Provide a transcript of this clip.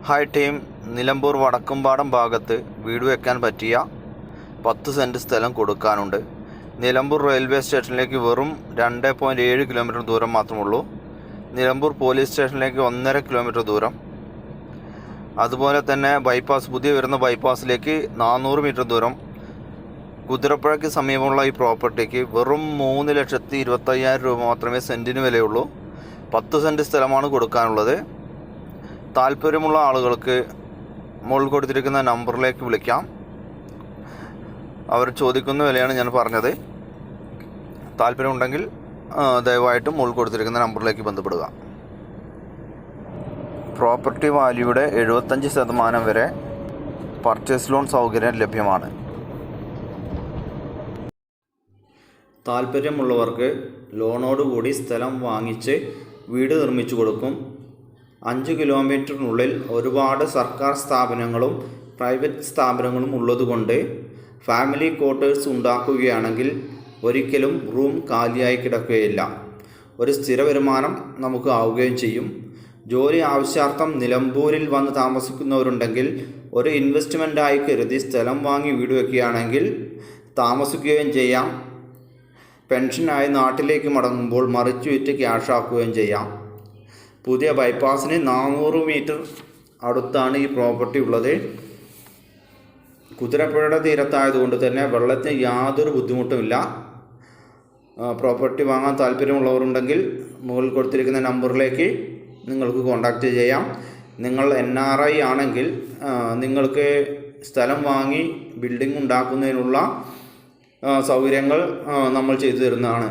Hi team, Nilambur Vadakkumpadam ഭാഗത്ത് വീട് വെക്കാൻ പറ്റിയ 10 സെൻറ്റ് സ്ഥലം കൊടുക്കാനുണ്ട്. നിലമ്പൂർ റെയിൽവേ സ്റ്റേഷനിലേക്ക് വെറും 2.7 കിലോമീറ്റർ ദൂരം മാത്രമുള്ളൂ. നിലമ്പൂർ പോലീസ് സ്റ്റേഷനിലേക്ക് 1.5 കിലോമീറ്റർ ദൂരം. അതുപോലെ തന്നെ പുതിയ വരുന്ന ബൈപ്പാസിലേക്ക് 400 മീറ്റർ ദൂരം. കുതിരപ്പുഴയ്ക്ക് സമീപമുള്ള ഈ പ്രോപ്പർട്ടിക്ക് വെറും 3,25,000 രൂപ മാത്രമേ സെൻറ്റിന് വിലയുള്ളൂ. 10 സെൻറ്റ് സ്ഥലമാണ് കൊടുക്കാനുള്ളത്. താല്പര്യമുള്ള ആളുകൾക്ക് മുകളിൽ കൊടുത്തിരിക്കുന്ന നമ്പറിലേക്ക് വിളിക്കാം. അവർ ചോദിക്കുന്ന വിലയാണ് ഞാൻ പറഞ്ഞത്. താല്പര്യമുണ്ടെങ്കിൽ ദയവായിട്ട് മുകളിൽ കൊടുത്തിരിക്കുന്ന നമ്പറിലേക്ക് ബന്ധപ്പെടുക. പ്രോപ്പർട്ടി വാല്യൂയുടെ 75% വരെ പർച്ചേസ് ലോൺ സൗകര്യം ലഭ്യമാണ്. താല്പര്യമുള്ളവർക്ക് ലോണോടുകൂടി സ്ഥലം വാങ്ങിച്ച് വീട് നിർമ്മിച്ചു കൊടുക്കും. 5 കിലോമീറ്ററിനുള്ളിൽ ഒരുപാട് സർക്കാർ സ്ഥാപനങ്ങളും പ്രൈവറ്റ് സ്ഥാപനങ്ങളും ഉള്ളതുകൊണ്ട് ഫാമിലി ക്വാർട്ടേഴ്സ് ഉണ്ടാക്കുകയാണെങ്കിൽ ഒരിക്കലും റൂം കാലിയായി കിടക്കുകയില്ല. ഒരു സ്ഥിര വരുമാനം നമുക്ക് ആവുകയും ചെയ്യും. ജോലി ആവശ്യാർത്ഥം നിലമ്പൂരിൽ വന്ന് താമസിക്കുന്നവരുണ്ടെങ്കിൽ ഒരു ഇൻവെസ്റ്റ്മെൻറ്റായി കരുതി സ്ഥലം വാങ്ങി വീട് വയ്ക്കുകയാണെങ്കിൽ താമസിക്കുകയും ചെയ്യാം. പെൻഷനായി നാട്ടിലേക്ക് മടങ്ങുമ്പോൾ മറിച്ചു വിറ്റ് ക്യാഷ് ആക്കുകയും ചെയ്യാം. പുതിയ ബൈപ്പാസിന് 400 മീറ്റർ അടുത്താണ് ഈ പ്രോപ്പർട്ടി ഉള്ളത്. കുതിരപ്പുഴയുടെ തീരത്തായതുകൊണ്ട് തന്നെ വെള്ളത്തിന് യാതൊരു ബുദ്ധിമുട്ടുമില്ല. പ്രോപ്പർട്ടി വാങ്ങാൻ താല്പര്യമുള്ളവരുണ്ടെങ്കിൽ മുകളിൽ കൊടുത്തിരിക്കുന്ന നമ്പറിലേക്ക് നിങ്ങൾക്ക് കോൺടാക്റ്റ് ചെയ്യാം. നിങ്ങൾ NRI ആണെങ്കിൽ നിങ്ങൾക്ക് സ്ഥലം വാങ്ങി ബിൽഡിംഗ് ഉണ്ടാക്കുന്നതിനുള്ള സൗകര്യങ്ങൾ നമ്മൾ ചെയ്തു തരുന്നതാണ്.